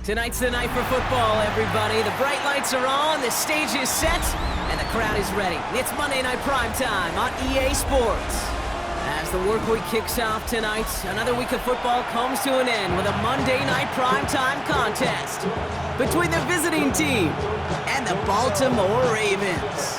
Tonight's the night for football, everybody. The bright lights are on, the stage is set, and the crowd is ready. It's Monday Night Primetime on EA Sports. As the work week kicks off tonight, another week of football comes to an end with a Monday Night Primetime contest between the visiting team and the Baltimore Ravens.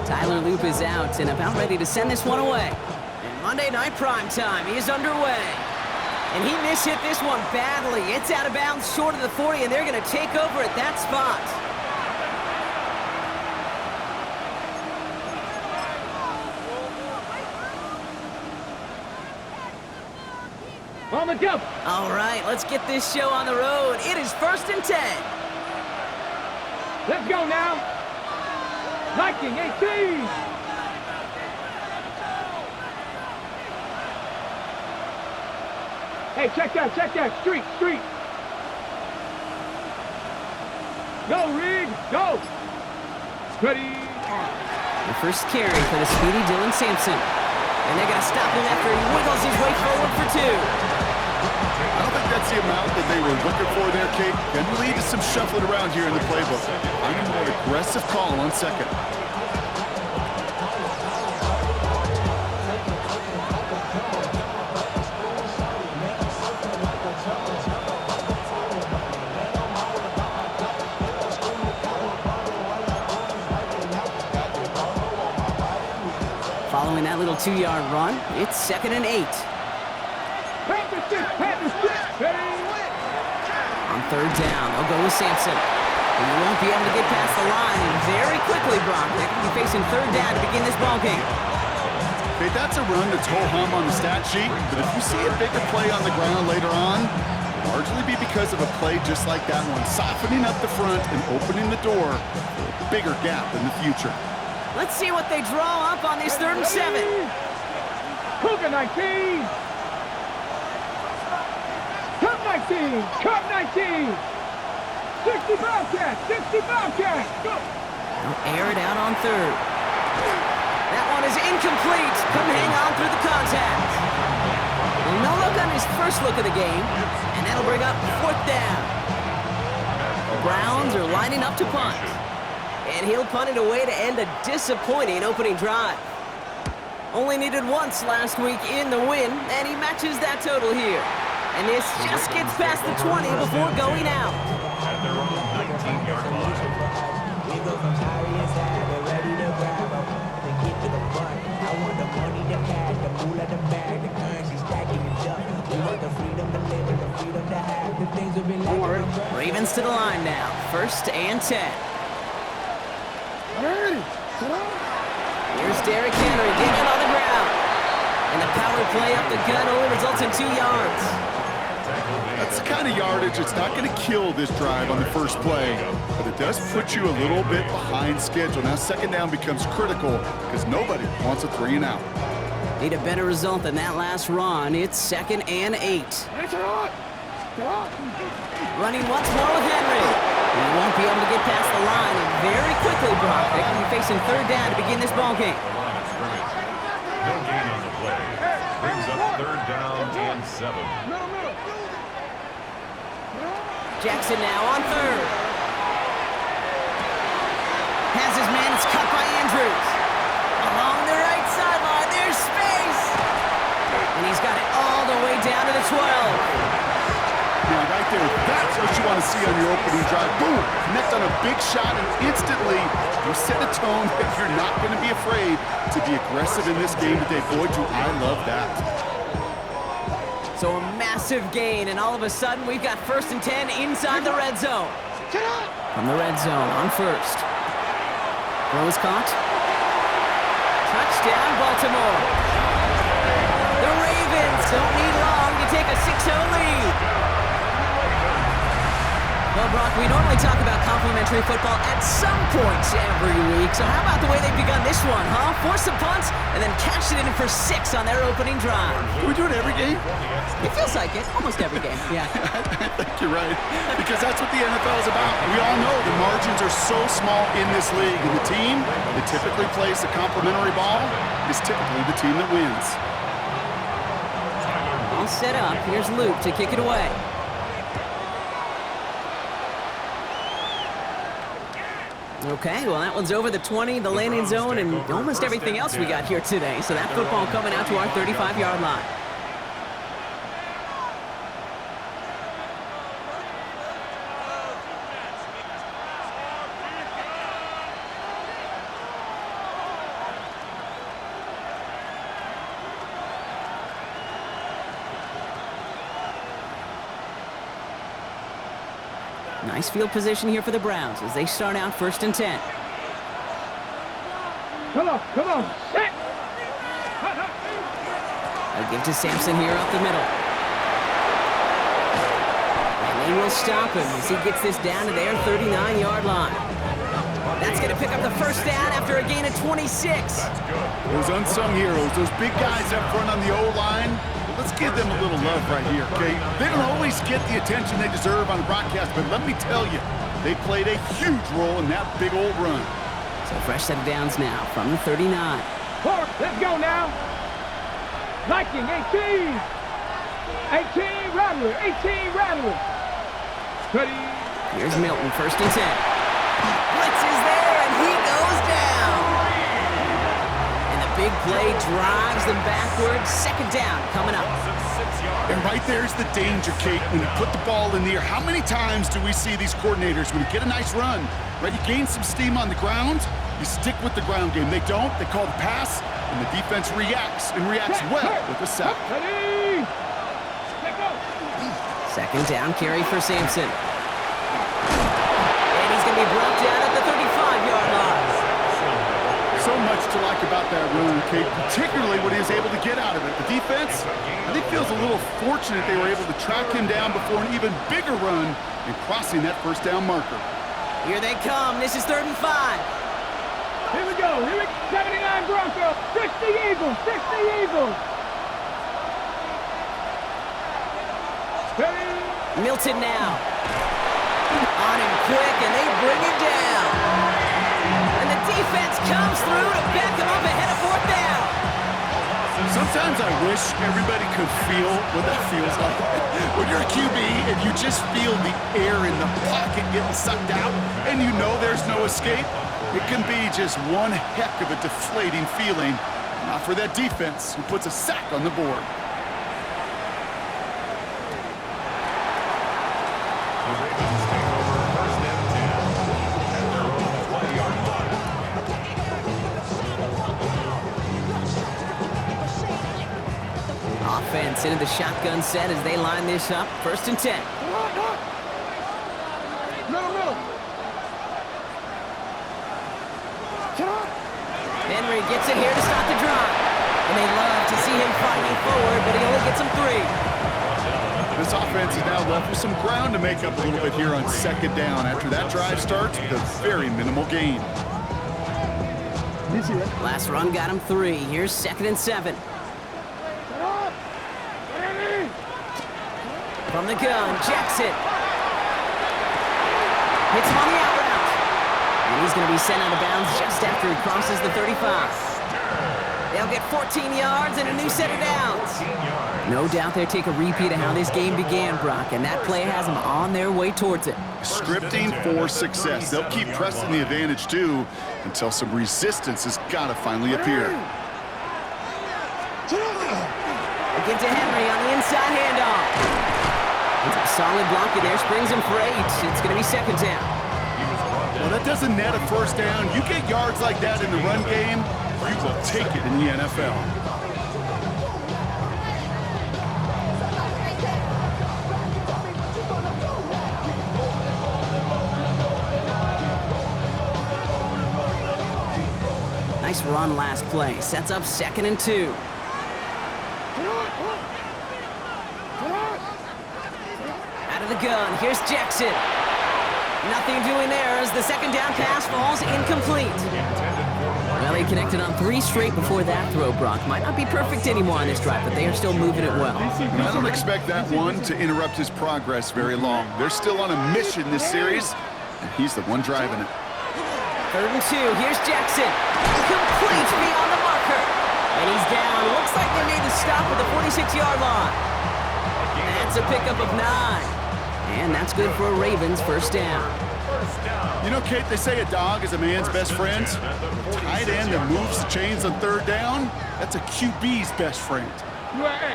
Tyler Loop is out and about ready to send this one away. And Monday Night Primetime is underway. And he mishit this one badly. It's out of bounds short of the 40, and they're going to take over at that spot. On the jump. All right, let's get this show on the road. It is 1st and 10. Let's go now. Liking 18. Hey, check that. Street. Go, Reed, go. Ready. The first carry for the speedy Dylan Sampson. And they're going to stop him after he wiggles his way forward for 2. I don't think that's the amount that they were looking for there, Kate. Can lead to some shuffling around here in the playbook. I need more aggressive call on second. Following that little 2-yard run, it's 2nd and 8. On 3rd down, they'll go with Sampson. And he won't be able to get past the line. And very quickly, Brock, they're going to be facing 3rd down to begin this ballgame. Okay, that's a run that's ho-hum on the stat sheet, but if you see a bigger play on the ground later on, it'll largely be because of a play just like that one, softening up the front and opening the door for a bigger gap in the future. Let's see what they draw up on this 3rd and 7. Cougar 19. Cup 19. 60 Bobcats. Go. They'll air it out on 3rd. That one is incomplete. Couldn't hang on through the contact. And no look on his first look of the game. And that'll bring up 4th down. The Browns are lining up to punt. And he'll punt it away to end a disappointing opening drive. Only needed once last week in the win, and he matches that total here. And this just gets past the 20 before going out. At their own 19-yard line. We go from sorry inside, we're ready to grab up. To get to the front, I want the money, the cash, the moolah, the bag, the currency stacking it up. We want the freedom to live and the freedom to have the things we've been Forward, Ravens to the line now. 1st and 10. Here's Derrick Henry getting on the ground. And the power play up the gut only results in 2 yards. That's the kind of yardage that's not going to kill this drive on the first play, but it does put you a little bit behind schedule. Now 2nd down becomes critical because nobody wants a 3 and out. Need a better result than that last run. It's 2nd and 8. Running once more with Henry. He won't be able to get past the line, and very quickly, Brock, they're going to be facing 3rd down to begin this ballgame. No gain on the play. Brings up 3rd down and 7. Jackson now on 3rd. Has his man, it's cut by Andrews. Along the right sideline, there's space. And he's got it all the way down to the 12. Yeah, right there, that's what you want to see on your opening drive. Boom, connect on a big shot, and instantly you set a tone that you're not going to be afraid to be aggressive in this game today. Boy, do I love that. So a massive gain, and all of a sudden, we've got 1st and 10 inside the red zone. From the red zone on first. Throw is caught. Touchdown, Baltimore. The Ravens don't need long to take a 6-0 lead. Well, Brock, we normally talk about complimentary football at some points every week, so how about the way they've begun this one, huh? Force some punts and then cash it in for 6 on their opening drive. Do we do it every game? It feels like it. Almost every game, yeah. I think you're right, because that's what the NFL is about. We all know the margins are so small in this league, and the team that typically plays the complimentary ball is typically the team that wins. All set up. Here's Luke to kick it away. Okay, well, that one's over the 20, the landing zone, and almost everything else we got here today. So that football coming out to our 35-yard line. Nice field position here for the Browns as they start out 1st and 10. Come on. Set. They'll give to Sampson here up the middle. And they will stop him as he gets this down to their 39-yard line. That's going to pick up the 1st down after a gain of 26. Those unsung heroes, those big guys up front on the O-line, let's give them a little love right here, okay? They don't always get the attention they deserve on the broadcast, but let me tell you, they played a huge role in that big old run. So fresh set of downs now from the 39. Let's go now. Liking 18. 18 Rattler. 18 Rattler. Ready. Here's Milton, 1st and 10. Blitz is there, and he goes down. And the big play drives them backwards. 2nd down coming up. And right there's the danger, Kate, when you put the ball in the air. How many times do we see these coordinators, when you get a nice run, right, you gain some steam on the ground, you stick with the ground game. They don't, they call the pass, and the defense reacts, and reacts well with the sack. Ready. Let's go. 2nd down carry for Sampson. And he's going to be brought down at the 35-yard line. So much to like about that run, Kate, particularly what he was able to get out of it. The defense, I think, feels a little fortunate they were able to track him down before an even bigger run and crossing that 1st down marker. Here they come. This is 3rd and 5. Here we go. 79 Broncos. 60 Eagles. 60 Eagles. Ready. Milton now. On him quick, and they bring him down. And the defense comes through to back him up ahead of 4th down. Sometimes I wish everybody could feel what that feels like. When you're a QB and you just feel the air in the pocket getting sucked out and you know there's no escape, it can be just one heck of a deflating feeling. Not for that defense who puts a sack on the board. Offense into the shotgun set as they line this up. 1st and 10. Middle. Henry gets it here to stop the drive. And they love to see him fighting forward, but he only gets them 3. This offense is now left with some ground to make up a little bit here on 2nd down. After that drive starts with a very minimal gain. Last run got him 3. Here's 2nd and 7. From the gun, Jackson. Hits him on the out route. And he's going to be sent out of bounds just after he crosses the 35. They'll get 14 yards and a new set of downs. No doubt they'll take a repeat of how this game began, Brock, and that play has them on their way towards it. Scripting for success. They'll keep pressing the advantage, too, until some resistance has got to finally appear. Give to Henry on the inside handoff. It's a solid block in there, springs him for 8. It's going to be 2nd down. Well, that doesn't net a 1st down. You get yards like that in the run game, you will take it in the NFL. Nice run last play. Sets up 2nd and 2. Out of the gun, here's Jackson. Nothing doing there as the 2nd down pass falls incomplete. Well, he connected on 3 straight before that throw, Brock. Might not be perfect anymore on this drive, but they are still moving it well. I don't expect that one to interrupt his progress very long. They're still on a mission this series, and he's the one driving it. 3rd and 2, here's Jackson. Complete beyond the marker. And he's down. Looks like they made the stop at the 46-yard line. That's a pickup of 9. And that's good for a Ravens 1st down. You know, Kate, they say a dog is a man's best friend. Tight end that moves the chains on 3rd down, that's a QB's best friend. Now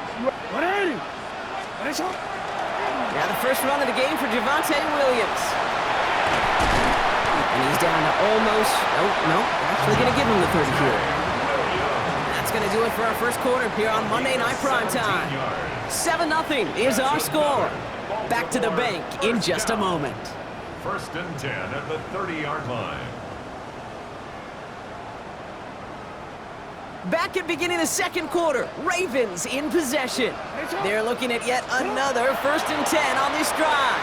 the first run of the game for Javonte Williams. And he's down to almost, no, actually going to give him the 30 here. That's going to do it for our first quarter here on Monday Night Primetime. 7-0 is our score. Back to the bank in just a moment. 1st and 10 at the 30-yard line. Back at beginning of the 2nd quarter, Ravens in possession. They're looking at yet another 1st and 10 on this drive.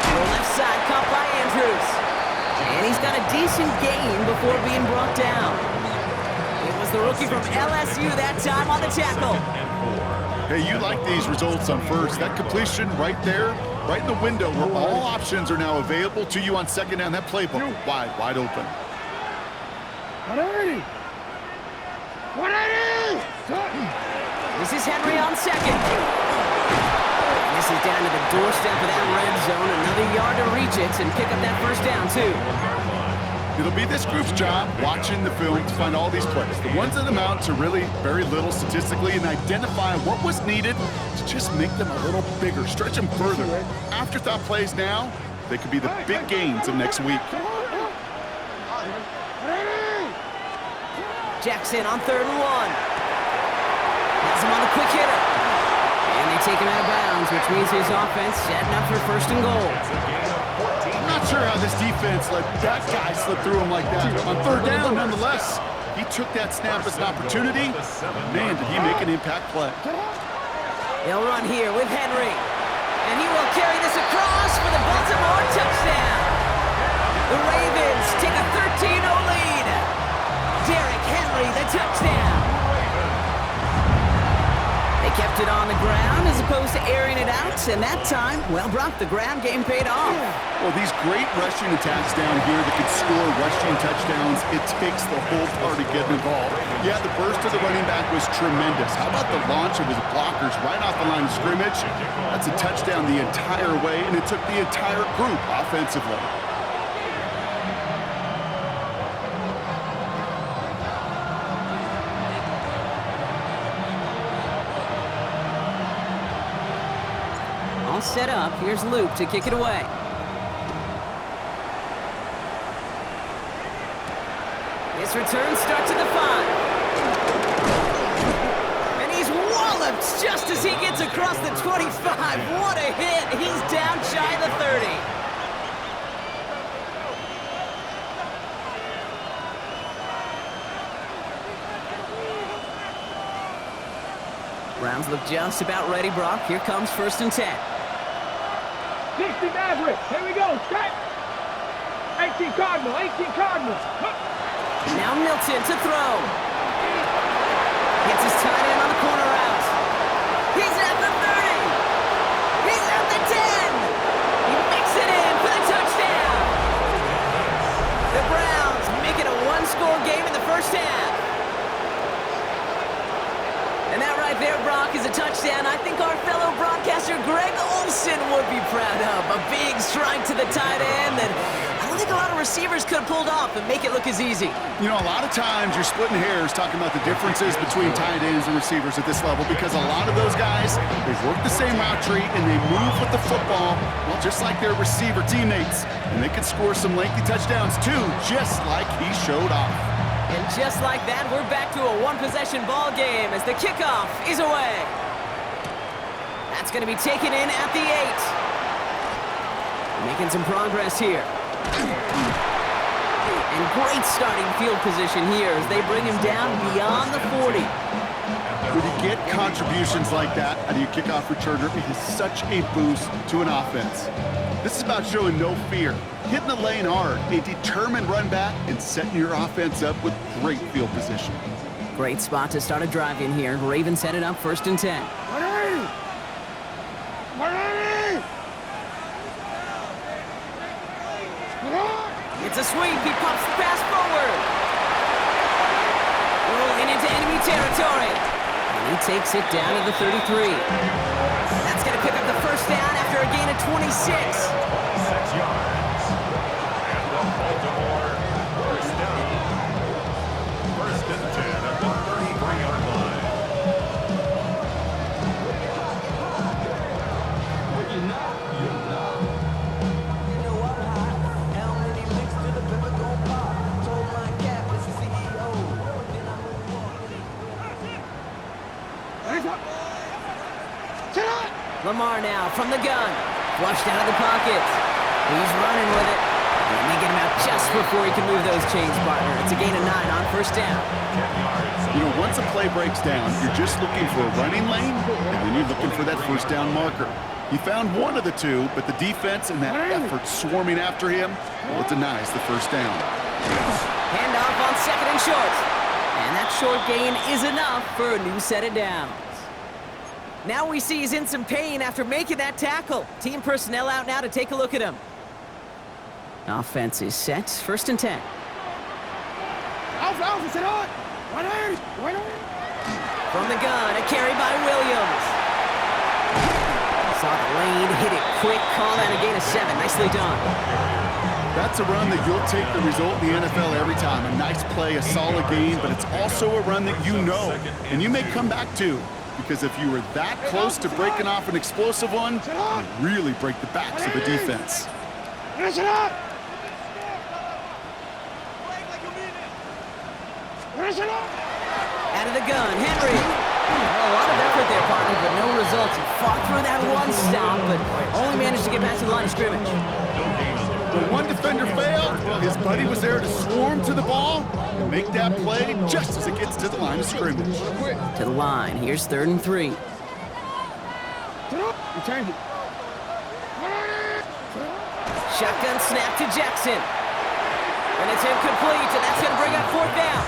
The left side caught by Andrews. And he's got a decent gain before being brought down. It was the rookie from LSU that time on the tackle. Hey, you like these results on 1st. That completion right there, right in the window where all options are now available to you on 2nd down. That playbook wide open. This is Henry on 2nd. This is down to the doorstep of that red zone. Another yard to reach it and pick up that 1st down, too. It'll be this group's job watching the film to find all these plays. The ones that amount to really very little statistically and identify what was needed to just make them a little bigger, stretch them further. Afterthought plays now, they could be the big gains of next week. Jackson on 3rd and 1. Has him on the quick hitter. And they take him out of bounds, which means his offense setting up for 1st and goal. I'm not sure how this defense let that guy slip through him like that. On 3rd down, nonetheless, he took that snap as an opportunity. Man, did he make an impact play. They'll run here with Henry. And he will carry this across for the Baltimore touchdown. The Ravens take a 13-0 lead. Derrick Henry, the touchdown. They kept it on the ground as opposed to airing it out, and that time, well, Brock, the ground game paid off. Well, these great rushing attacks down here that can score rushing touchdowns, it takes the whole party getting involved. Yeah, the burst of the running back was tremendous. How about the launch of his blockers right off the line of scrimmage? That's a touchdown the entire way, and it took the entire group offensively. Set up. Here's Luke to kick it away. This return starts at the 5. And he's walloped just as he gets across the 25. What a hit. He's down shy of the 30. Browns look just about ready, Brock. Here comes 1st and 10. 60 Maverick. Here we go. Set. 18 Cardinal. 18 Cardinal. Now Milton to throw. Gets his tight end on the corner route. He's at the 30. He's at the 10. He makes it in for the touchdown. The Browns make it a one-score game in the 1st half. And that right there, Brock, is a touchdown I think our fellow broadcaster Greg Olsen would be proud of. A big strike to the tight end that I don't think a lot of receivers could have pulled off and make it look as easy. You know, a lot of times you're splitting hairs talking about the differences between tight ends and receivers at this level because a lot of those guys, they work the same route tree and they move with the football, well, just like their receiver teammates. And they can score some lengthy touchdowns too, just like he showed off. And just like that, we're back to a one-possession ball game as the kickoff is away. That's going to be taken in at the 8. Making some progress here. And great starting field position here as they bring him down beyond the 40. When you get contributions like that out of your kickoff returner, it is such a boost to an offense. This is about showing no fear, hitting the lane hard, a determined run back, and setting your offense up with great field position. Great spot to start a drive in here. Ravens set it up 1st and 10. It's a sweep. He pops the pass forward. Rolling into enemy territory. And he takes it down to the 33. That's going to pick up the first down after a gain of 26. 6 yards. And the Baltimore first down. 1st and 10 at the 33-yard line. Lamar now from the gun. Flushed out of the pocket. He's running with it. And they get him out just before he can move those chains, partner. It's a gain of 9 on 1st down. You know, once a play breaks down, you're just looking for a running lane, and then you're looking for that 1st down marker. He found one of the two, but the defense and that effort swarming after him, well, it denies the 1st down. Handoff on 2nd and short. And that short gain is enough for a new set of downs. Now we see he's in some pain after making that tackle. Team personnel out now to take a look at him. Offense is set. 1st and 10. From the gun, a carry by Williams. Saw the lane, hit it quick, call that a gain of 7. Nicely done. That's a run that you'll take the result in the NFL every time. A nice play, a solid gain, but it's also a run that you know, and you may come back to. Because if you were that close to breaking off an explosive one, you really break the backs of the defense. Out of the gun, Henry. A lot of effort there, partner, but no results. He fought through that one stop, but only managed to get back to the line of scrimmage. When one defender failed, well, his buddy was there to swarm to the ball and make that play just as it gets to the line of scrimmage. To the line. Here's 3rd and 3. Shotgun snap to Jackson. And it's incomplete, and that's going to bring up 4th down.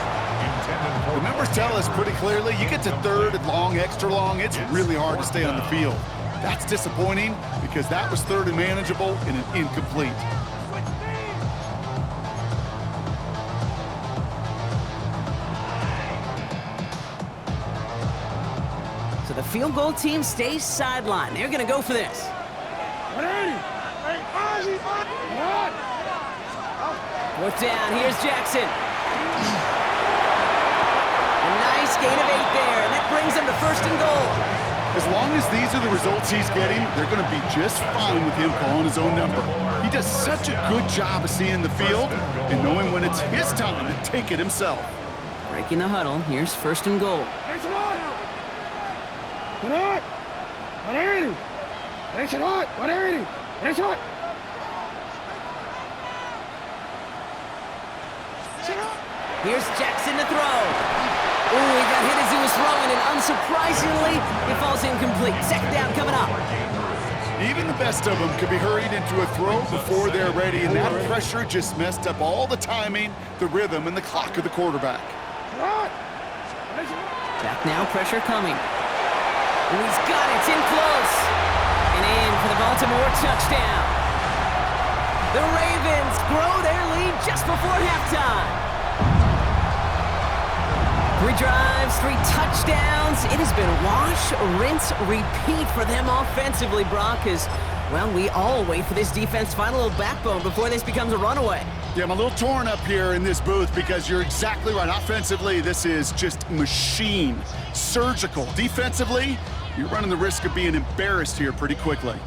The numbers tell us pretty clearly, you get to 3rd and long, extra long, it's really hard to stay on the field. That's disappointing because that was 3rd and manageable and an incomplete. So the field goal team stays sidelined. They're going to go for this. 4th down. Here's Jackson. A nice gain of 8 there, and that brings them to 1st and goal. As long as these are the results he's getting, they're going to be just fine with him calling his own number. He does such a good job of seeing the field and knowing when it's his time to take it himself. Breaking the huddle. Here's 1st and goal. Here's Jackson to throw. Ooh, he got hit as he was throwing, and unsurprisingly, it falls incomplete. 2nd down coming up. Even the best of them could be hurried into a throw before they're ready, and that pressure just messed up all the timing, the rhythm, and the clock of the quarterback. Back now, pressure coming. Ooh, he's got it. It's in close. And in for the Baltimore touchdown. The Ravens grow their lead just before halftime. 3 drives, 3 touchdowns. It has been wash, rinse, repeat for them offensively, Brock, as, well, we all wait for this defense to find a little backbone before this becomes a runaway. Yeah, I'm a little torn up here in this booth because you're exactly right. Offensively, this is just machine, surgical. Defensively, you're running the risk of being embarrassed here pretty quickly.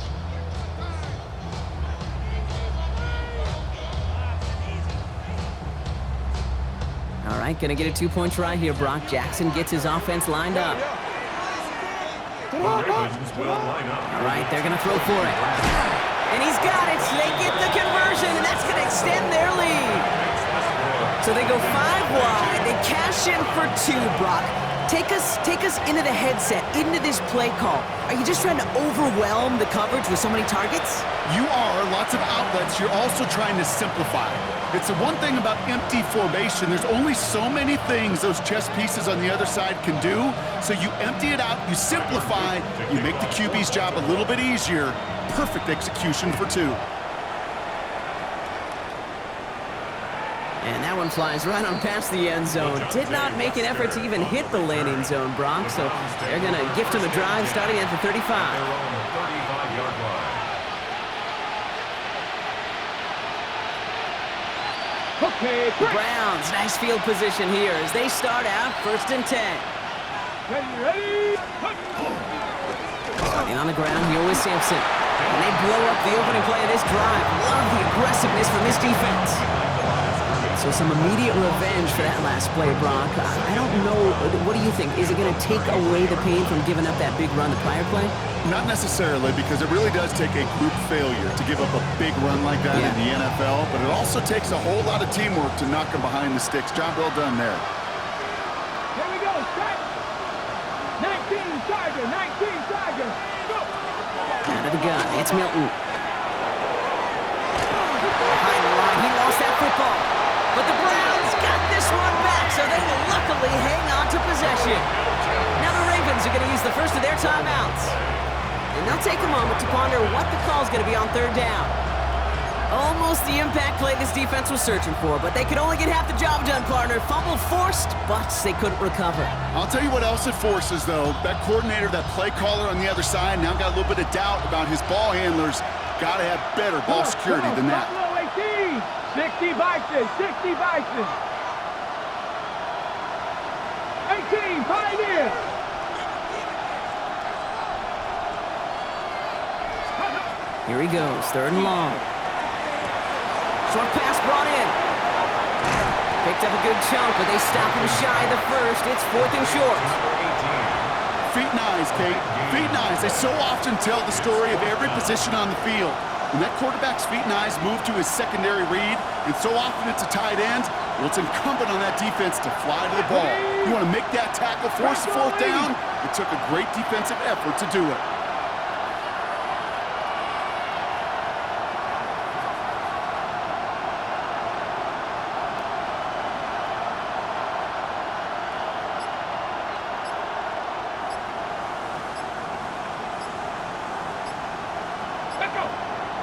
All right, gonna get a 2-point try here, Brock. Jackson gets his offense lined up. The Ravens will line up. All right, they're gonna throw for it. And he's got it. They get the conversion, and that's gonna extend their lead. So they go 5 wide. They cash in for 2, Brock. Take us into the headset, into this play call. Are you just trying to overwhelm the coverage with so many targets? You are. Lots of outlets. You're also trying to simplify. It's the one thing about empty formation. There's only so many things those chess pieces on the other side can do. So you empty it out, you simplify, you make the QB's job a little bit easier. Perfect execution for 2. And that one flies right on past the end zone. Did not make an effort to even hit the landing zone, Brock. So they're going to gift him a drive starting at the 35. They're on the 35-yard line. Okay, The Browns, nice field position here as they start out 1st and 10. ready? Starting on the ground, here with Sampson. And they blow up the opening play of this drive. Love the aggressiveness from this defense. So some immediate revenge for that last play, Brock. I don't know, what do you think? Is it going to take away the pain from giving up that big run the prior play? Not necessarily, because it really does take a group failure to give up a big run like that in the NFL, but it also takes a whole lot of teamwork to knock them behind the sticks. Job well done there. Here we go, set. 19 Tiger, 19 Tiger. Go. Out of the gun, it's Milton. Behind the line, he lost that football. But the Browns got this one back, so they will luckily hang on to possession. Now the Ravens are going to use the first of their timeouts. And they'll take a moment to ponder what the call is going to be on 3rd down. Almost the impact play this defense was searching for, but they could only get half the job done, partner. Fumble forced, but they couldn't recover. I'll tell you what else it forces, though. That coordinator, that play caller on the other side, now got a little bit of doubt about his ball handlers. Got to have better ball security than that. 60 Bison, 60 Bison. 18, Pioneer. Here he goes, 3rd and long. Short pass brought in. Picked up a good chunk, but they stop him shy of the first. It's 4th and short. Feet and eyes, Kate. Feet and eyes. They so often tell the story of every position on the field. When that quarterback's feet and eyes move to his secondary read, and so often it's a tight end, well, it's incumbent on that defense to fly to the ball. You want to make that tackle, force the 4th down? It took a great defensive effort to do it.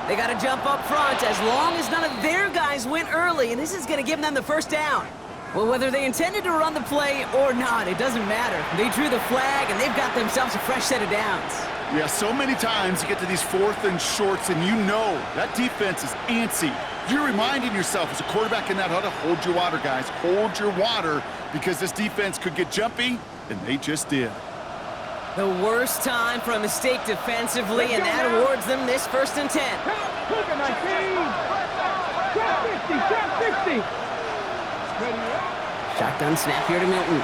They got to jump up front as long as none of their guys went early, and this is going to give them the 1st down. Well, whether they intended to run the play or not, it doesn't matter. They drew the flag, and they've got themselves a fresh set of downs. Yeah, so many times you get to these 4th and shorts, and you know that defense is antsy. You're reminding yourself as a quarterback in that huddle, hold your water, guys. Hold your water, because this defense could get jumpy, and they just did. The worst time for a mistake defensively, and that awards them this 1st and 10. Look at 19. Trap 50, trap 50. Shotgun snap here to Milton.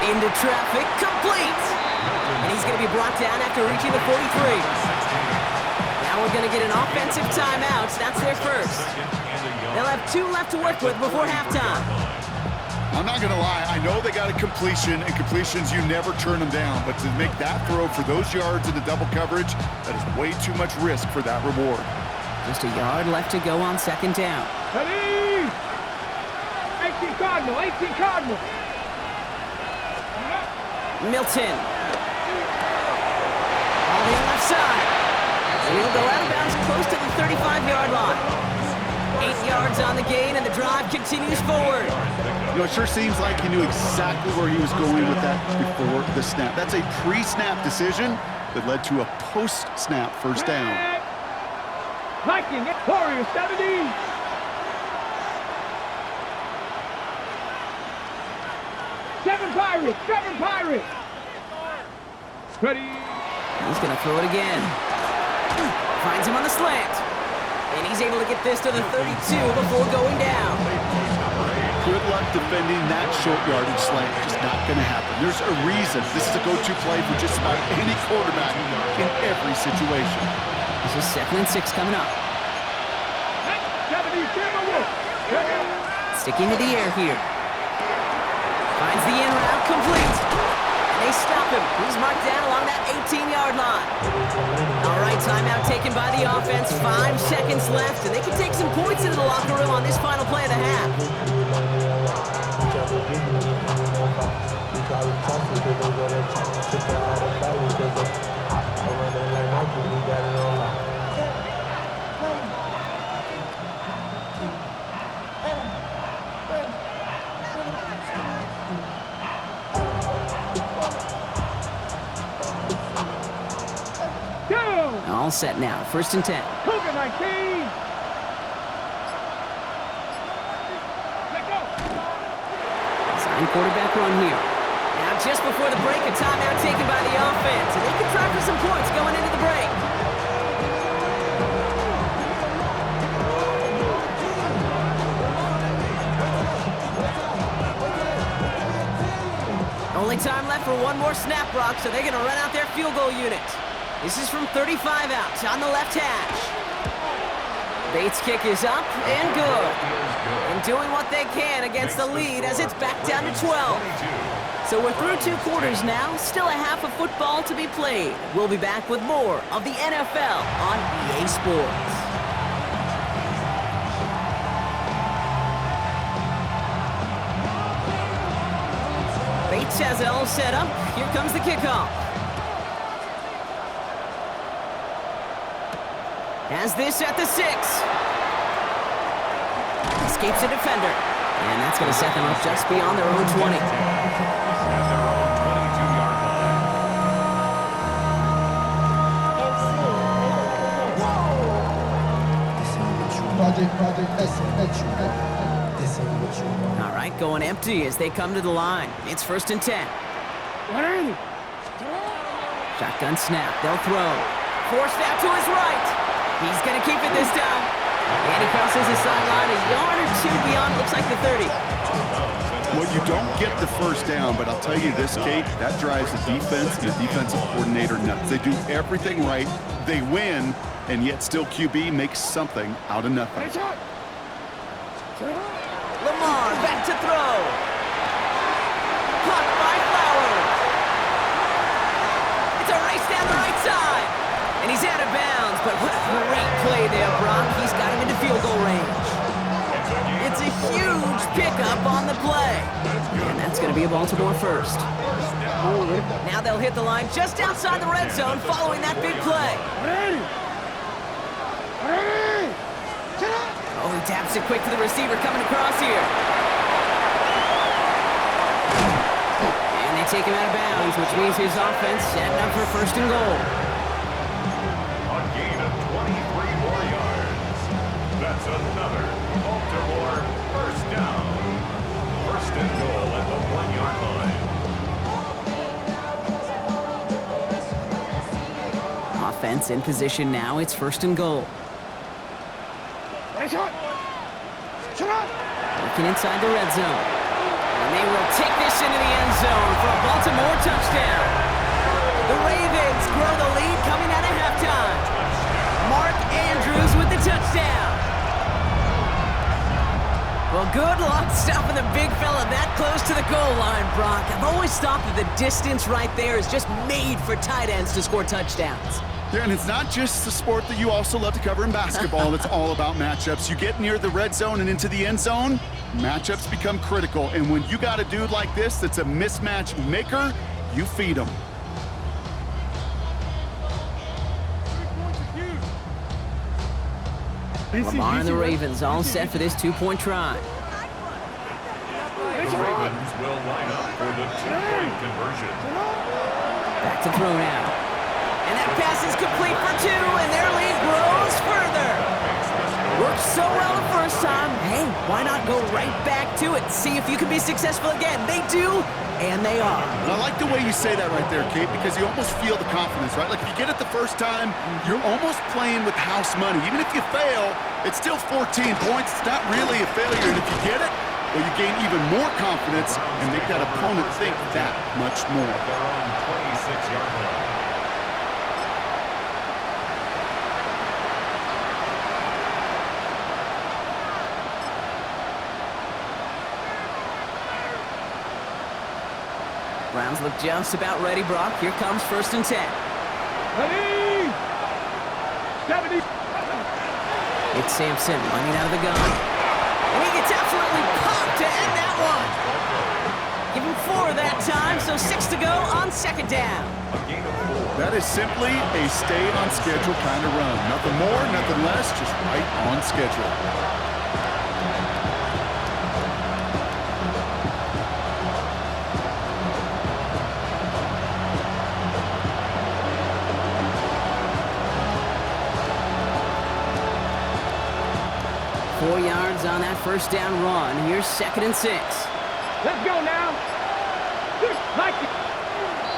Into traffic, complete. And he's going to be brought down after reaching the 43. Now we're going to get an offensive timeout. That's their first. They'll have 2 left to work with before halftime. I'm not going to lie, I know they got a completion, and completions, you never turn them down. But to make that throw for those yards into double coverage, that is way too much risk for that reward. Just a yard left to go on 2nd down. Ready? 18 Cardinal, 18 Cardinal. Milton. On the left side. And he'll go out of bounds close to the 35-yard line. 8 yards on the gain, and the drive continues forward. You know, it sure seems like he knew exactly where he was going with that before the snap. That's a pre-snap decision that led to a post-snap 1st down. Viking, Warrior 70. Seven Pirates. Ready? He's going to throw it again. Finds him on the slant. And he's able to get this to the 32 before going down. Good luck defending that short yardage slant. Just not going to happen. There's a reason this is a go-to play for just about any quarterback in every situation. This is 2nd and 6 coming up. Sticking to the air here. Finds the in route, complete. And they stop him. He's marked down along that 18-yard line. All right, timeout taken by the offense. 5 seconds left, and they can take some points into the locker room on this final play of the half. All set now. 1st and 10. Cougar 19. Let go. Sign quarterback run here. Now just before the break, a timeout taken by the offense. And they can try for some points going into the break. Only time left for one more snap, Brock, so they're going to run out their field goal unit. This is from 35 out on the left hash. Bates' kick is up and good. And doing what they can against the lead as it's back down to 12. So we're through 2 quarters now. Still a half of football to be played. We'll be back with more of the NFL on EA Sports. Bates has it all set up. Here comes the kickoff. Has this at the 6. Escapes a defender. And that's going to set them up just beyond their own 20. At their own 22-yard line. All right, going empty as they come to the line. It's 1st and 10. Shotgun snap. They'll throw. Forced out to his right. He's going to keep it this time. And he crosses the sideline a yard or 2 beyond, looks like the 30. Well, you don't get the first down, but I'll tell you this, Kate, that drives the defense and the defensive coordinator nuts. They do everything right. They win, and yet still QB makes something out of nothing. Lamar back to throw. Caught by Flowers. It's a race down the right side. And he's out of bounds, but what a great play there, Brock. He's got him into field goal range. It's a huge pickup on the play. And that's going to be a Baltimore first. Now they'll hit the line just outside the red zone following that big play. Oh, he taps it quick to the receiver coming across here. And they take him out of bounds, which means his offense setting up for 1st and goal. A gain of 23 more yards. That's another Baltimore first down. 1st and goal at the 1-yard line. Offense in position now. It's 1st and goal. Looking inside the red zone. And they will take this into the end zone for a Baltimore touchdown. The Ravens grow the lead coming out of halftime. Mark Andrews with the touchdown. Well, good luck stopping the big fella that close to the goal line, Brock. I've always thought that the distance right there is just made for tight ends to score touchdowns. Yeah, and it's not just the sport that you also love to cover in basketball. It's all about matchups. You get near the red zone and into the end zone, matchups become critical. And when you got a dude like this that's a mismatch maker, you feed him. Lamar and the Ravens all set for this 2-point try. The Ravens will line up for the 2-point conversion. Back to throw now. And that pass is complete for 2, and their lead grows further. Worked so well the first time. Hey, why not go right back to it? See if you can be successful again. They do, and they are. And I like the way you say that right there, Kate, because you almost feel the confidence, right? Like if you get it the first time, you're almost playing with house money. Even if you fail, it's still 14 points. It's not really a failure. And if you get it, well, you gain even more confidence and make that opponent think that much more. Their own 26-yard line. Browns look just about ready, Brock. Here comes 1st and 10. Ready! 70. It's Sampson running out of the gun. And he gets absolutely popped to end that one. Give him 4 that time, so 6 to go on 2nd down. That is simply a stay on schedule kind of run. Nothing more, nothing less, just right on schedule. Four yards on that 1st down run. Here's 2nd and 6. Let's go now. Just like it.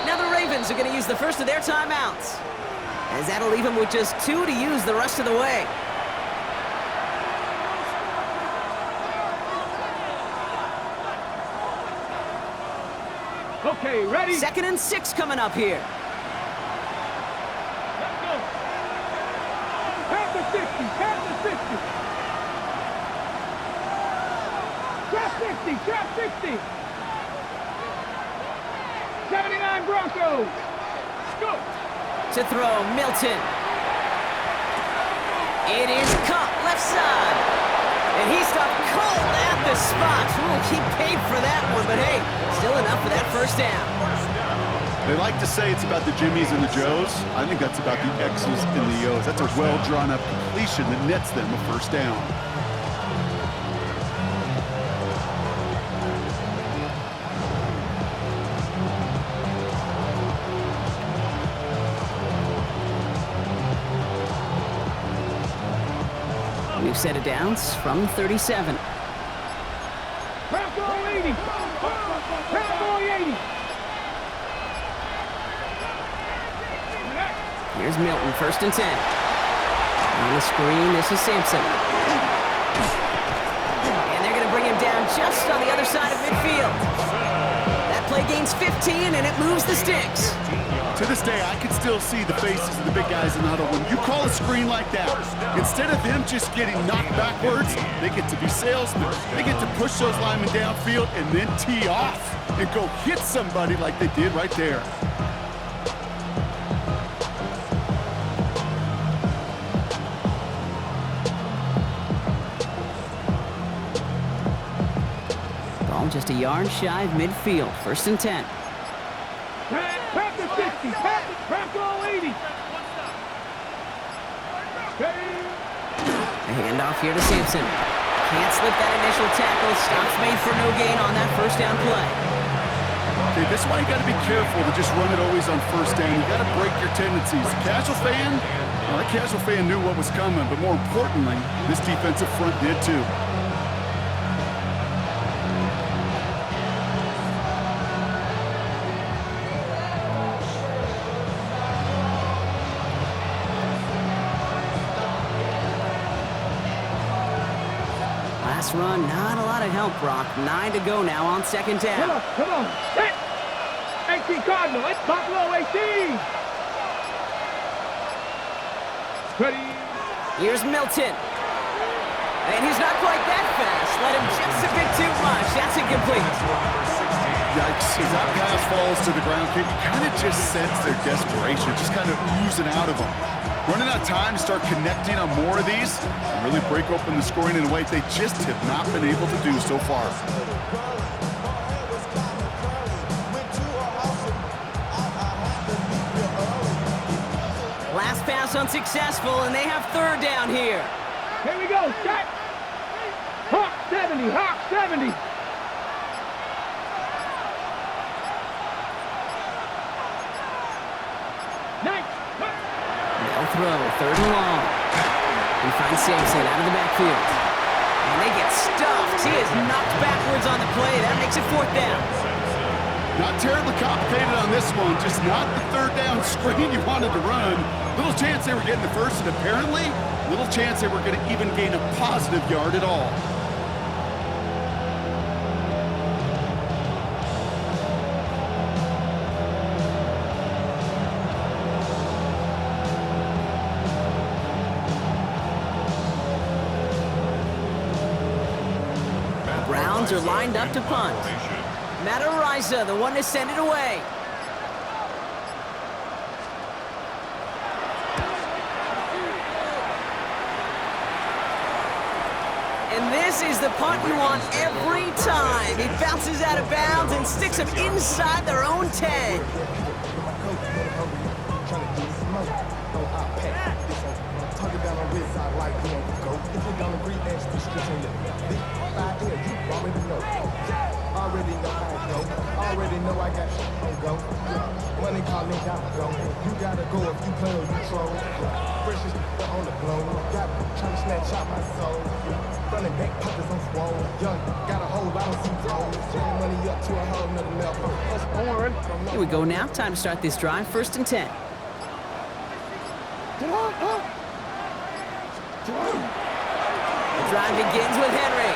Now the Ravens are going to use the first of their timeouts, as that'll leave them with just 2 to use the rest of the way. Okay, ready? 2nd and 6 coming up here. Let's go. Past the 60. Past the 60. Trap 60. Trap 60. 79 Broncos. Go. To throw, Milton. It is caught left side. And he stopped cold at the spot. Ooh, he paid for that one, but hey, still enough for that 1st down. They like to say it's about the Jimmies and the Joes. I think that's about the X's and the O's. That's a well-drawn-up completion that nets them a 1st down. New set of downs from 37. Bronco 80. Bronco 80. Here's Milton, 1st and 10. On the screen, this is Sampson. And they're going to bring him down just on the other side of midfield. That play gains 15, and it moves the sticks. To this day, I can still see the faces of the big guys in the huddle. When you call a screen like that, instead of them just getting knocked backwards, they get to be salesmen. They get to push those linemen downfield and then tee off and go hit somebody like they did right there. Ball just a yard shy of midfield, 1st and 10. Pass the 60. Pass the Bronco 80. A handoff here to Sampson. Can't slip that initial tackle. Stops made for no gain on that 1st down play. Okay, this is why you got to be careful to just run it always on 1st down. You got to break your tendencies. Casual fan, well, that casual fan knew what was coming, but more importantly, this defensive front did too. Last run, not a lot of help, Brock. 9 to go now on 2nd down. Come on. Set. 18 Cardinal. It's Buffalo 18. Ready. Here's Milton. And he's not quite that fast. Let him just a bit too much. That's incomplete. Yikes, as that pass falls to the ground, you kind of just sense their desperation, just kind of oozing out of them. Running out of time to start connecting on more of these and really break open the scoring in a way they just have not been able to do so far. Last pass unsuccessful, and they have 3rd down here. Here we go. Set. Hawk 70. Hawk 70. Nice. They'll throw, 3rd and long. We find Sampson out of the backfield. And they get stuffed. He is knocked backwards on the play. That makes it 4th down. Not terribly complicated on this one, just not the 3rd down screen you wanted to run. Little chance they were getting the 1st, and apparently, little chance they were going to even gain a positive yard at all. Browns are lined up to punt. Madden, the one to send it away. And this is the punt you want every time. He bounces out of bounds and sticks him inside their own 10. Already know how it go. Already know I got shit on go. Money calling down go. You gotta go if you play or you troll. Precious on the blow. Got trying to snatch out my soul. Running back pockets on swole. Young, got a whole lot of some goals. Getting money up to a whole nother level. That's born. Here we go now. Time to start this drive. 1st and 10. The drive begins with Henry.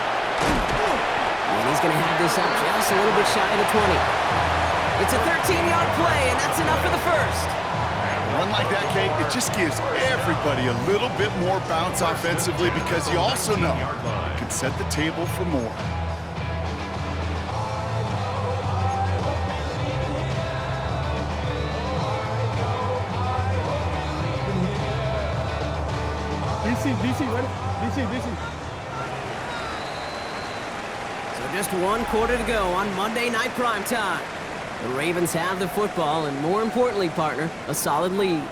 And he's going to have this up just a little bit shy of the 20. It's a 13-yard play, and that's enough for the first. Run like that, Kate, it just gives everybody a little bit more bounce offensively because you also know it can set the table for more. DC, ready? DC. Just 1 quarter to go on Monday Night Primetime. The Ravens have the football, and more importantly, partner, a solid lead.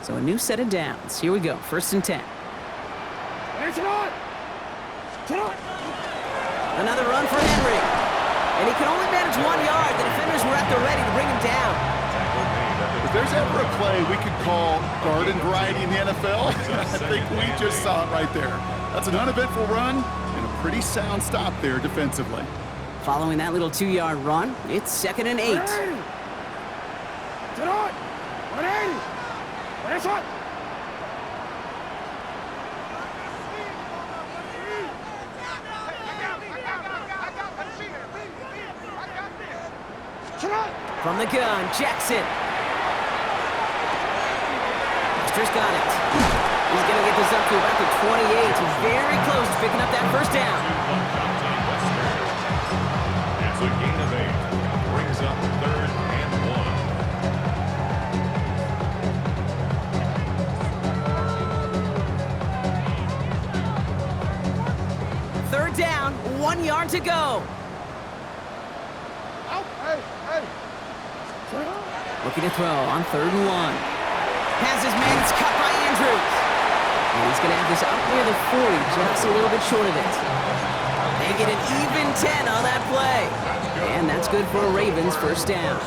So a new set of downs. Here we go, 1st and 10. Another run for Henry. And he can only manage 1 yard. The defenders were at the ready to bring him down. If there's ever a play we could call garden variety in the NFL, I think we just saw it right there. That's an uneventful run and a pretty sound stop there defensively. Following that little 2-yard run, it's 2nd and 8. From the gun, Jackson. Extra's got it. He's going to get this up to about the 28. He's very close to picking up that 1st down. It's a gain of 8. Brings up 3rd and 1. 3rd down, 1 yard to go. Looking to throw on 3rd and 1. Has his man, it's cut by Andrews. And he's going to have this up near the 40, just a little bit short of it. They get an even 10 on that play. And that's good for a Ravens 1st down.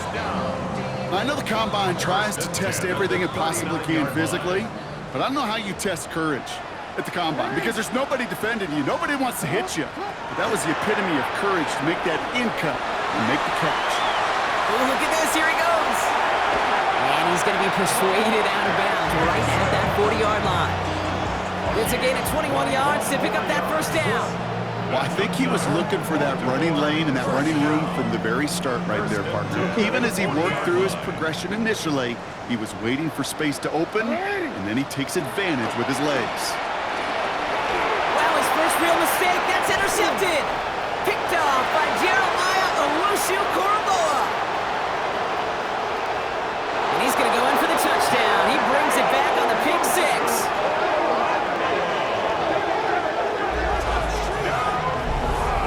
I know the Combine tries to test everything it possibly can physically, but I don't know how you test courage at the Combine because there's nobody defending you. Nobody wants to hit you. But that was the epitome of courage to make that in cut and make the catch. Oh, look at this. Here he goes. And he's going to be persuaded out of bounds right at that 40-yard line. It's a gain of 21 yards to pick up that 1st down. Well, I think he was looking for that running lane and that running room from the very start right there, partner. Even as he worked through his progression initially, he was waiting for space to open, and then he takes advantage with his legs. Well, his first real mistake, that's intercepted. Picked off by Jeremiah Owusu-Koramoah. And he's going to go in for the touchdown. He brings it back on the pick 6.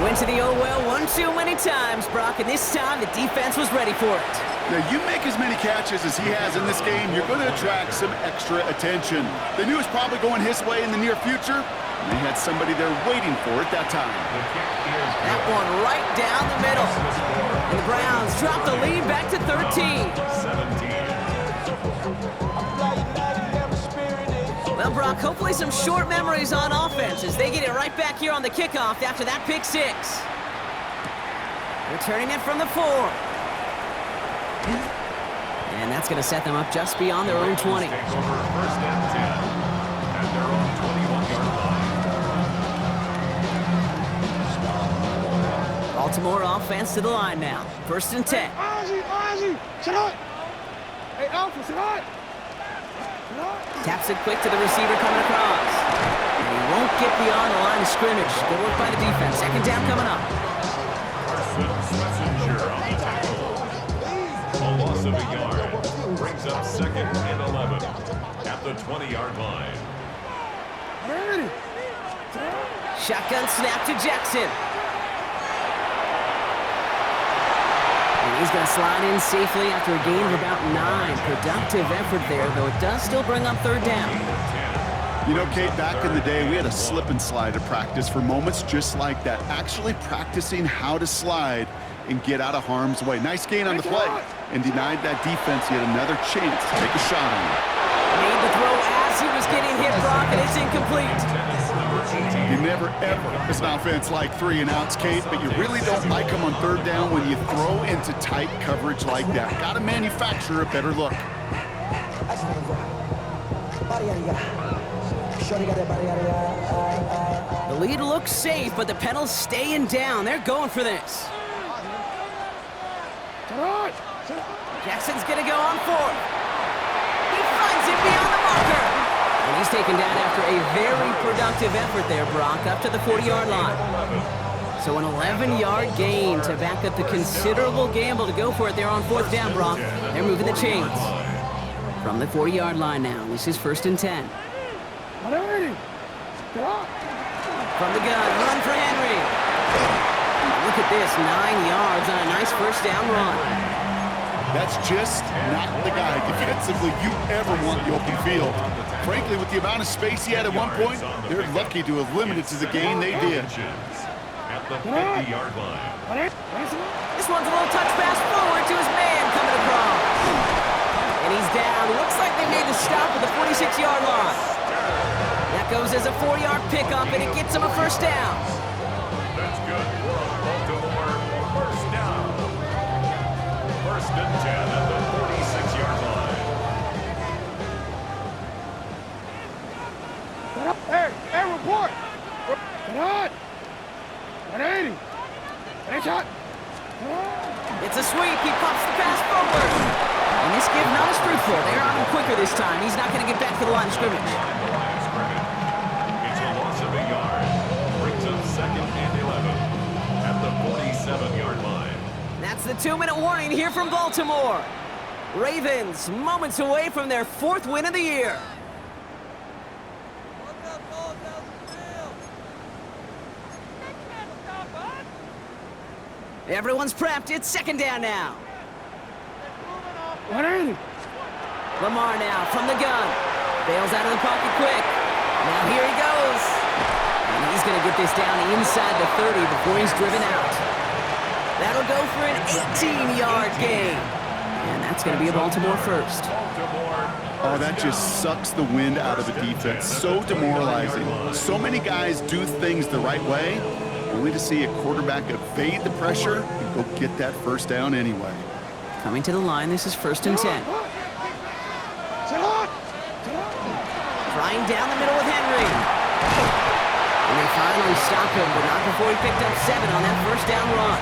Went to the oh-well one too many times, Brock, and this time the defense was ready for it. Now, you make as many catches as he has in this game, you're going to attract some extra attention. They knew it was probably going his way in the near future, and they had somebody there waiting for it that time. That one right down the middle. And the Browns drop the lead back to 13. Well, Brock, hopefully some short memories on offense as they get it right back here on the kickoff after that pick 6. Returning it from the 4. And that's going to set them up just beyond their own 20. Takes over 1st and 10 at their own 21-yard line. Baltimore offense to the line now. 1st and 10. Sit hot. Hey, Alpha, sit hot. Taps it quick to the receiver coming across. And he won't get beyond the line of scrimmage. Good work by the defense. Second down coming up. Messenger on the tackle. A loss of a yard brings up 2nd and 11 at the 20-yard line. Shotgun snap to Jackson. And he's going to slide in safely after a gain of about 9. Productive effort there, though it does still bring up third down. You know, Kate, back in the day, we had a slip and slide at practice for moments just like that. Actually practicing how to slide and get out of harm's way. Nice gain on the play and denied that defense yet another chance to take a shot on it. Made the throw as he was getting hit, Brock, and it's incomplete. You never, ever, as an offense, like 3 and outs, Kate, but you really don't like them on third down when you throw into tight coverage like that. Got to manufacture a better look. The lead looks safe, but the Penals staying down. They're going for this. Jackson's going to go on 4th. He finds it beyond the marker. And he's taken down after a very productive effort there, Brock, up to the 40-yard line. So an 11-yard gain to back up the considerable gamble to go for it there on 4th down, Brock. They're moving the chains. From the 40-yard line now, this is 1st and 10. From the gun, run for Henry. Look at this, 9 yards on a nice first down run. That's just not the guy defensively you ever want the open field. Frankly, with the amount of space he had at one point, they're lucky to have limited to the gain they did. At the 50-yard line. This one's a little touch pass forward to his man coming across. And he's down. Looks like they made the stop at the 46-yard line. That goes as a 4-yard pickup, and it gets him a first down. That's good. Baltimore, first down. 1st and 10 at the 46-yard line. Hey, report. Sit hot. 180. Hey, shot. It's a sweep. He pops the pass forward. And this give not as fruitful. They're on him quicker this time. He's not going to get back to the line of scrimmage. It's a loss of a yard. Brings up 2nd and 11 at the 47-yard line. That's the 2-minute warning here from Baltimore. Ravens moments away from their 4th win of the year. Everyone's prepped. It's 2nd down now. 180. Lamar now from the gun. Bails out of the pocket quick. Now here he goes. And he's going to get this down inside the 30 before he's driven out. That'll go for an 18-yard gain. And that's going to be a Baltimore first. Oh, that just sucks the wind out of the defense. So demoralizing. So many guys do things the right way, only to see a quarterback evade the pressure and go get that first down anyway. Coming to the line, this is 1st and 10. Flying down the middle with Henry. And they finally stop him, but not before he picked up 7 on that first down run.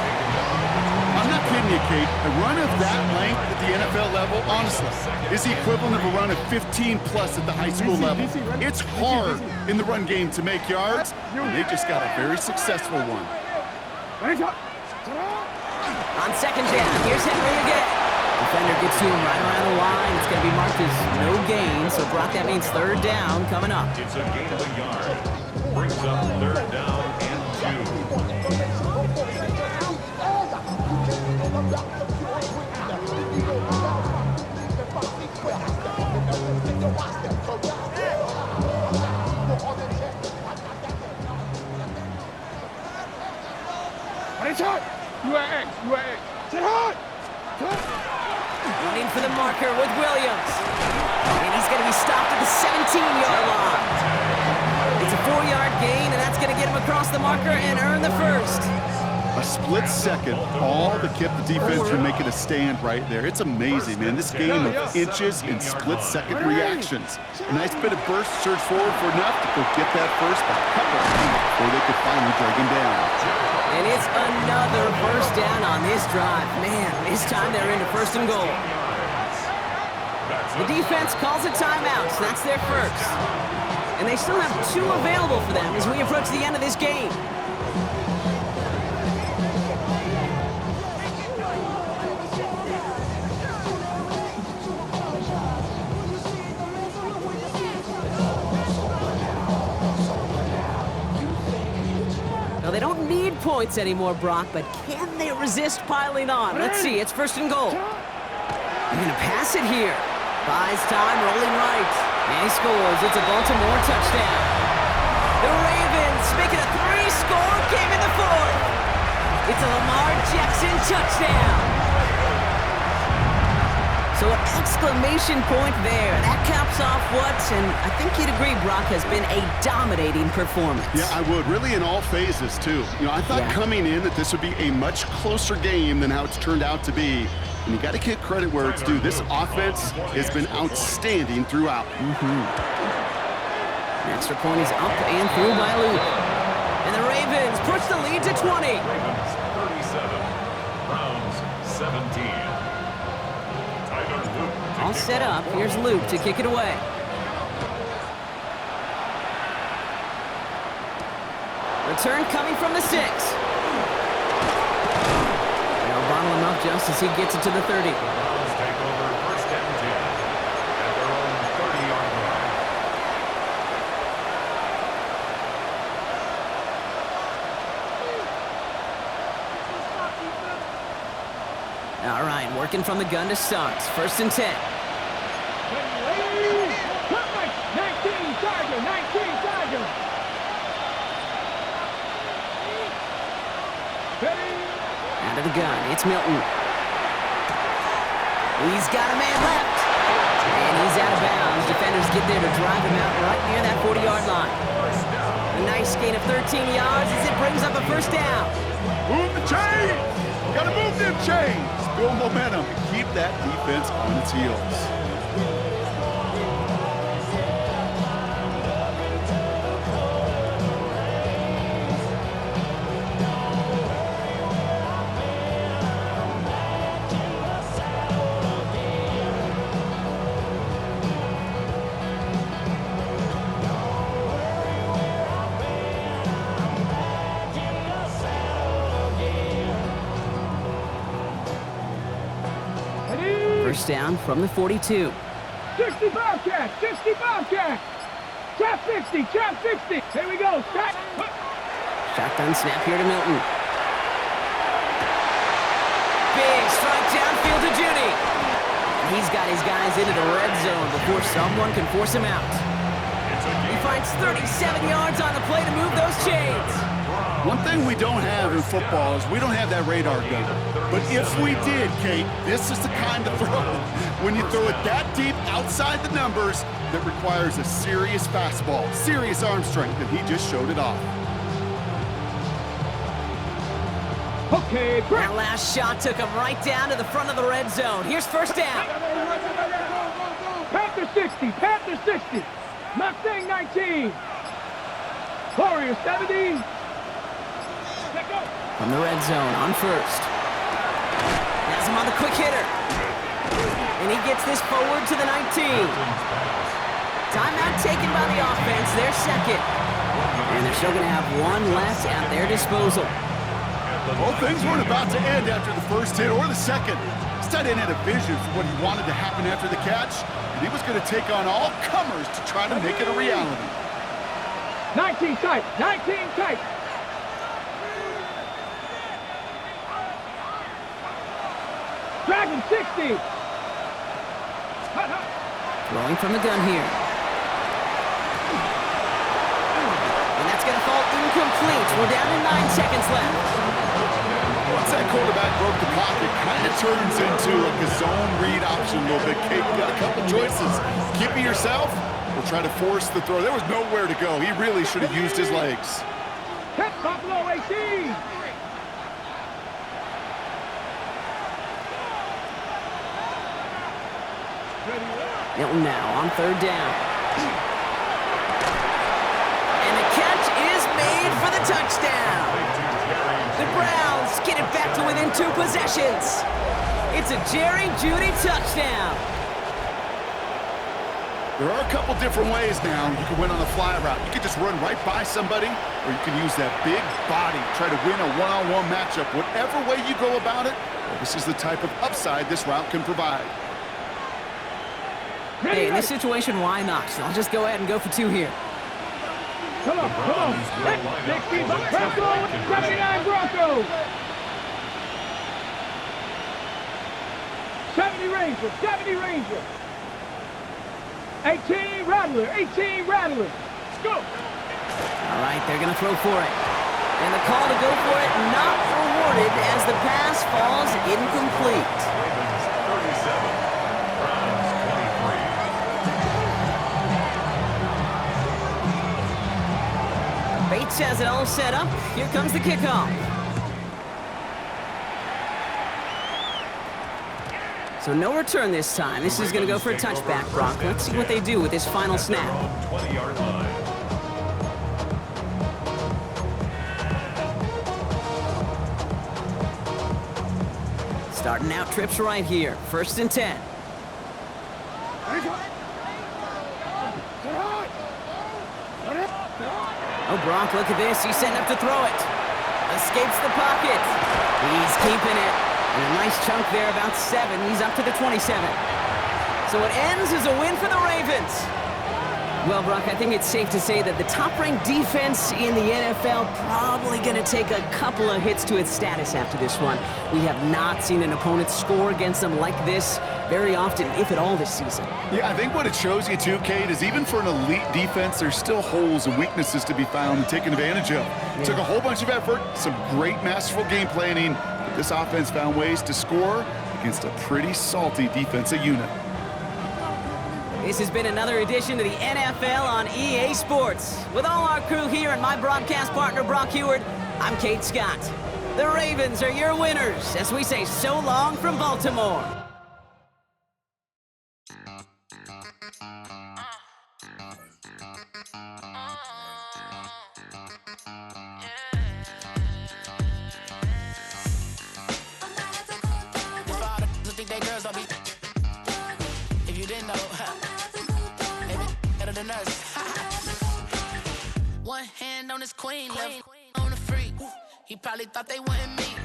I'm not kidding you, Kate. A run of that length at the NFL level, honestly, is the equivalent of a run of 15-plus at the high school level. It's hard in the run game to make yards, and they just got a very successful one. On 2nd down, here's Henry again. Defender gets to him right around the line. It's going to be marked as no gain, so Brock, that means 3rd down coming up. It's a gain of a yard. Brings up 3rd down and 2. UAX. Sit hot. Running for the marker with Williams. And he's going to be stopped at the 17-yard line. It's a 4-yard gain, and that's going to get him across the marker and earn the first. A split second, all that kept the defense from making a stand right there. It's amazing, man. This game of inches and split-second reactions. A nice bit of burst, surge forward for enough to go get that first by a couple of feet before they could finally drag him down. And it's another first down on this drive. Man, this time they're into first and goal. The defense calls a timeout, so that's their first. And they still have 2 available for them as we approach the end of this game. Now, they don't need points anymore, Brock, but can they resist piling on? Let's see, it's first and goal. They're going to pass it here. Buys time, rolling right. And he scores. It's a Baltimore touchdown. The Ravens make it a 3-score game in the 4th. It's a Lamar Jackson touchdown. So an exclamation point there. That caps off what, and I think you'd agree, Brock, has been a dominating performance. Yeah, I would. Really in all phases, too. You know, I thought coming in that this would be a much closer game than how it's turned out to be. And you got to give credit where it's due. This offense has been outstanding throughout. An extra point is up and through by Luke. And the Ravens push the lead to 20. Ravens 37, Browns 17. Tyler Luke. All set up. Here's Luke to kick it away. Return coming from the 6. Bottle him up just as he gets it to the 30. Browns take over first and 10 at their own 30-yard line. All right, working from the gun to start. First and 10. 19 Charger, 19 Charger. Out of the gun, it's Milton. He's got a man left. And he's out of bounds. Defenders get there to drive him out right near that 40-yard line. A nice gain of 13 yards as it brings up a first down. Move the chains! Gotta move them chains! Build momentum and keep that defense on its heels. First down from the 42. 60 Bobcat, 60 Bobcat. Trap 60, trap 60. Here we go, trap. Shotgun snap here to Milton. Big strike downfield to Judy. And he's got his guys into the red zone before someone can force him out. He finds 37 yards on the play to move those chains. One thing we don't have in football is we don't have that radar gun. But if we did, Kate, this is the kind of throw. When you throw it that deep outside the numbers, that requires a serious fastball, serious arm strength, and he just showed it off. Okay, That last shot took him right down to the front of the red zone. Here's first down. Panther 60, Panther 60. Mustang 19. Warrior 70. From the red zone on first. Has him on the quick hitter. And he gets this forward to the 19. Timeout taken by the offense, their second. And they're still going to have one left at their disposal. Well, things weren't about to end after the first hit or the second. This tight end had a vision for what he wanted to happen after the catch, and he was going to take on all comers to try to make it a reality. 19 tight, 19 tight. Dragon 60. Throwing from the gun here. And that's going to fall incomplete. We're down to 9 seconds left. Once that quarterback broke the pocket, kind of turns into like a zone read option a little bit. Kate, you got a couple choices. Keep it yourself or try to force the throw. There was nowhere to go. He really should have used his legs. Catch Buffalo 18. Milton now on third down. And the catch is made for the touchdown. The Browns get it back to within 2 possessions. It's a Jerry Jeudy touchdown. There are a couple different ways now. You can win on the fly route. You can just run right by somebody, or you can use that big body, try to win a one-on-one matchup. Whatever way you go about it, this is the type of upside this route can provide. Hey, in this situation, why not? So I'll just go ahead and go for 2 here. Come on, come on. 60, Bronco, 79 Broncos. 70 Ranger, 70 Ranger. 18 Rattler, 18 Rattler. Let's go. All right, they're going to throw for it. And the call to go for it not rewarded as the pass falls incomplete. Ravens 37, Browns 23. Bates has it all set up. Here comes the kickoff. So no return this time. This is going to go for a touchback, Brock. Let's see what they do with this final snap. 20-yard line. Starting out trips right here. 1st and 10. Oh, Brock, look at this. He's setting up to throw it. Escapes the pocket. He's keeping it. And a nice chunk there, about 7. He's up to the 27. So it ends as a win for the Ravens. Well, Brock, I think it's safe to say that the top-ranked defense in the NFL probably going to take a couple of hits to its status after this one. We have not seen an opponent score against them like this very often, if at all, this season. Yeah, I think what it shows you too, Kate, is even for an elite defense, there's still holes and weaknesses to be found and taken advantage of. Yeah. Took a whole bunch of effort, some great masterful game planning, but this offense found ways to score against a pretty salty defensive unit. This has been another edition of the NFL on EA Sports. With all our crew here and my broadcast partner, Brock Heward, I'm Kate Scott. The Ravens are your winners as we say so long from Baltimore. One hand on his queen, left on the freak. He probably thought they wanted me.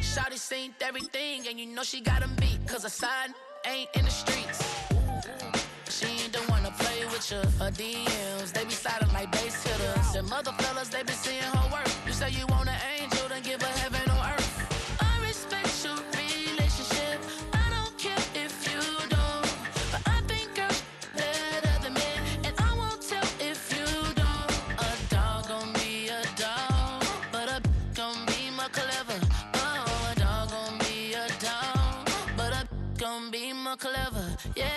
Shawty seen everything, and you know she got him beat. Cause her side ain't in the streets. She ain't the one to play with you. Her DMs, they be sliding like base hitters. Them other fellas, they be seeing her work. You say you want an angel, then give her heaven on earth. I respect your relationship. I don't care if you don't. But I think girls better than men. And I won't tell if you don't. A dog gon' be a dog, but a gon' be more clever. Oh, a dog gon' be a dog, but a gon' be more clever. Yeah.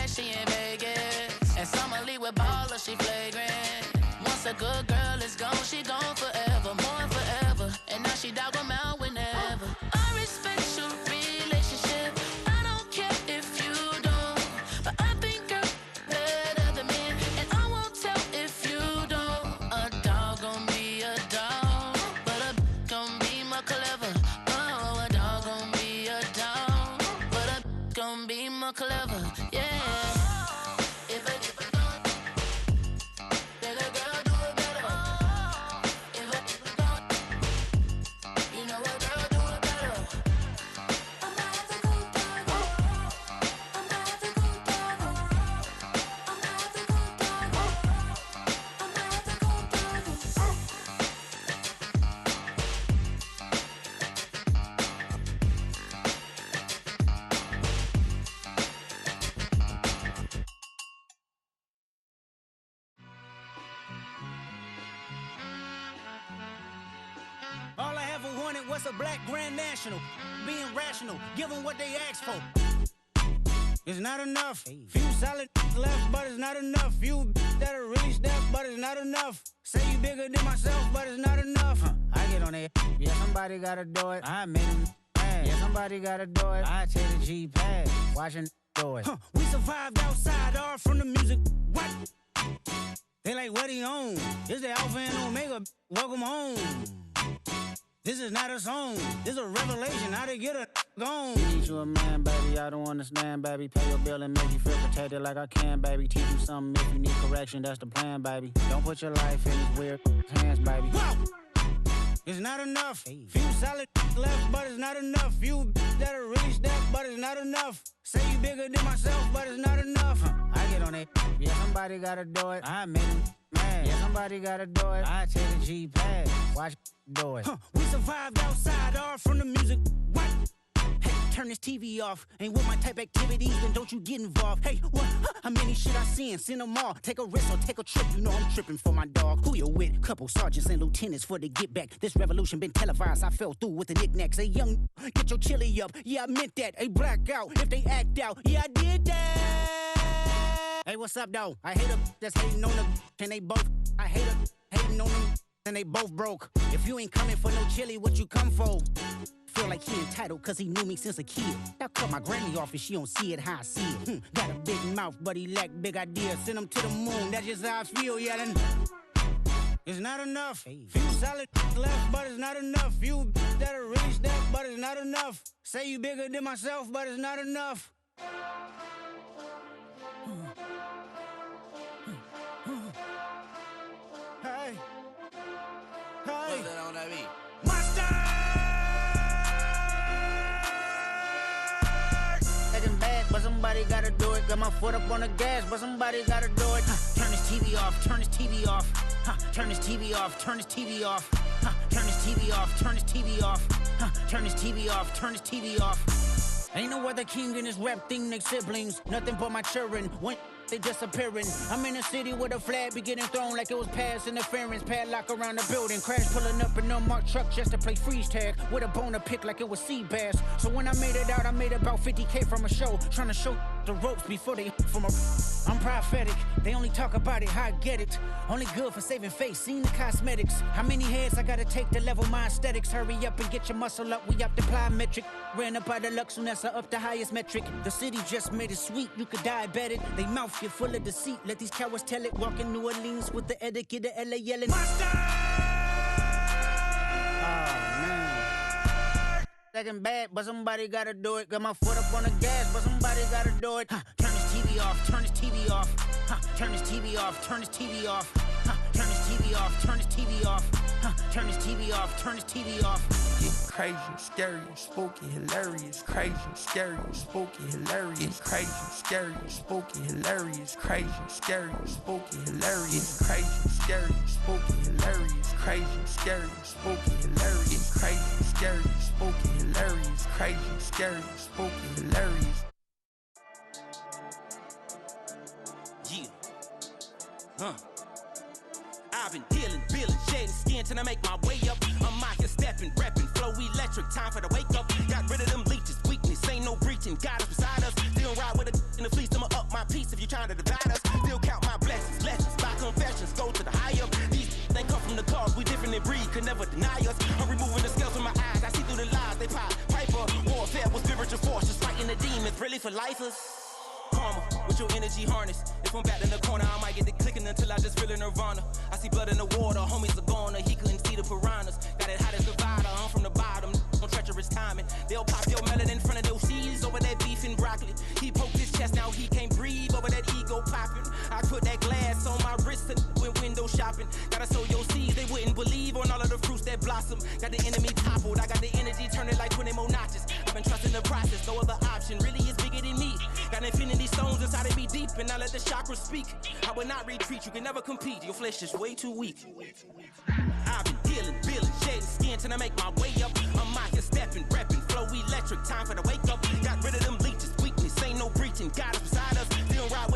She in Vegas, and Summer Lee with baller, she flagrant. Once a good girl is gone, she gone forever, more forever. And now she dog 'em out whenever. I respect your relationship. I don't care if you don't, but I think girls better than men, and I won't tell if you don't. A dog gon' be a dog, but a gon' be more clever. Oh, a dog gon' be a dog, but a gon' be more clever. Yeah. If a girl do it better, What's a black grand national? Being rational, give them what they ask for. It's not enough. Few solid left, but it's not enough. Few that are really step, but it's not enough. Say you bigger than myself, but it's not enough. I get on it. Yeah, somebody gotta do it. I made him mad. Yeah, somebody gotta do it. I take the G-pad. Watching do it. We survived outside, all from the music. What? They like, what he on? This the Alpha and Omega. Welcome home. This is not a song. This is a revelation. How to get a gone. Teach you a man, baby. I don't understand, baby. Pay your bill and make you feel protected like I can, baby. Teach you something if you need correction. That's the plan, baby. Don't put your life in these weird hands, baby. Whoa! It's not enough. Few solid left, but it's not enough. Few that are really step, but it's not enough. Say you bigger than myself, but it's not enough. I get on it. Yeah, somebody gotta do it. I made him mad. Yeah, somebody gotta do it. I take the G-pad. Watch do it. We survived outside, all from the music. What? Hey, turn this TV off. Ain't with my type activities, then don't you get involved. Hey, what? How many shit I seen? Send them all. Take a risk or take a trip. You know I'm tripping for my dog. Who you with? Couple sergeants and lieutenants for the get back. This revolution been televised. I fell through with the knickknacks. Hey, young, get your chili up. Yeah, I meant that. Hey, black out if they act out. Yeah, I did that. Hey, what's up, though? I hate them that's hating on them, and they both. I hate them hating on them, and they both broke. If you ain't coming for no chili, what you come for? Feel like he entitled cause he knew me since a kid. I cut my granny off and she don't see it how I see it. Got a big mouth but he lack big ideas. Send him to the moon, that's just how I feel yelling. It's not enough. Few solid left but it's not enough. Few that are really step but it's not enough. Say you bigger than myself but it's not enough. Hey. Hey. What's that on that beat? Bad, but somebody gotta do it. Got my foot up on the gas, but somebody gotta do it. Turn this TV off, turn this TV off. Turn this TV off, turn this TV off. Turn this TV off, turn this TV off. Turn this TV off, turn this TV off. Ain't no other king in this rap thing, they siblings. Nothing but my children. When they disappearing. I'm in a city with a flag be getting thrown like it was pass interference. Padlock around the building. Crash pulling up an unmarked truck just to play freeze tag. With a bone to pick like it was sea bass. So when I made it out, I made about 50K from a show. Trying to show the ropes before they from a... I'm prophetic. They only talk about it, how I get it. Only good for saving face, seen the cosmetics. How many heads I gotta take to level my aesthetics? Hurry up and get your muscle up, we up the plyometric. Ran up out of luck, soon as I up the highest metric. The city just made it sweet, you could diabetic. They mouth get full of deceit, let these cowards tell it. Walk in New Orleans with the etiquette of LA yelling. Monster! Oh, man. Second bad, but somebody gotta do it. Got my foot up on the gas, but somebody gotta do it. Turn this TV off, turn this TV off. Turn this TV off, turn this TV off. Turn this TV off, turn this TV off. Turn this TV off, turn this TV off. Getting crazy, scary, spooky, hilarious. Crazy, scary, spooky, hilarious. Crazy, scary, spooky, hilarious. Crazy, scary, spooky, hilarious. Crazy, scary, spooky, hilarious. Crazy, scary, spooky, hilarious. Crazy, scary, spooky, hilarious. Crazy, scary, spooky, hilarious. Yeah. I've been dealing, shedding skin till I make my way up. I'm out here stepping, repping, flow electric, time for the wake up. Got rid of them leeches, weakness, ain't no breaching. God is beside us, still ride with a in the fleece. I'ma up my piece if you trying to divide us. Still count my blessings, lessons, by confessions, go to the high up. These they come from the cause, we different in breed, could never deny us. I'm removing the scales from my eyes, I see through the lies they pop. Piper, warfare with spiritual force, just fighting the demons, really for lifers. Karma, with your energy harness. If I'm back in the corner, I might get the clicking until I just feel a nirvana. I see blood in the water, homies are gone, he couldn't see the piranhas. Got it hot as Nevada, I'm from the bottom, no treacherous timing. They'll pop your melon in front of those seeds over that beef and broccoli. He poked his chest, now he can't breathe over that ego popping. I put that glass on my wrist and went window shopping. Gotta sow your seeds, they wouldn't believe on all of the fruits that blossom. Got the enemy toppled, I got the energy turning like 20 more notches. I've been trusting the process, no other option really is bigger than me. Got infinity stones inside of me deep, and I let the chakras speak. I will not retreat, you can never compete, your flesh is way too weak. I've been dealing, shedding skin till I make my way up. I'm out here stepping, repping, flow electric, time for the wake up. Got rid of them leeches, weakness, ain't no breaching, God is beside us, still ride with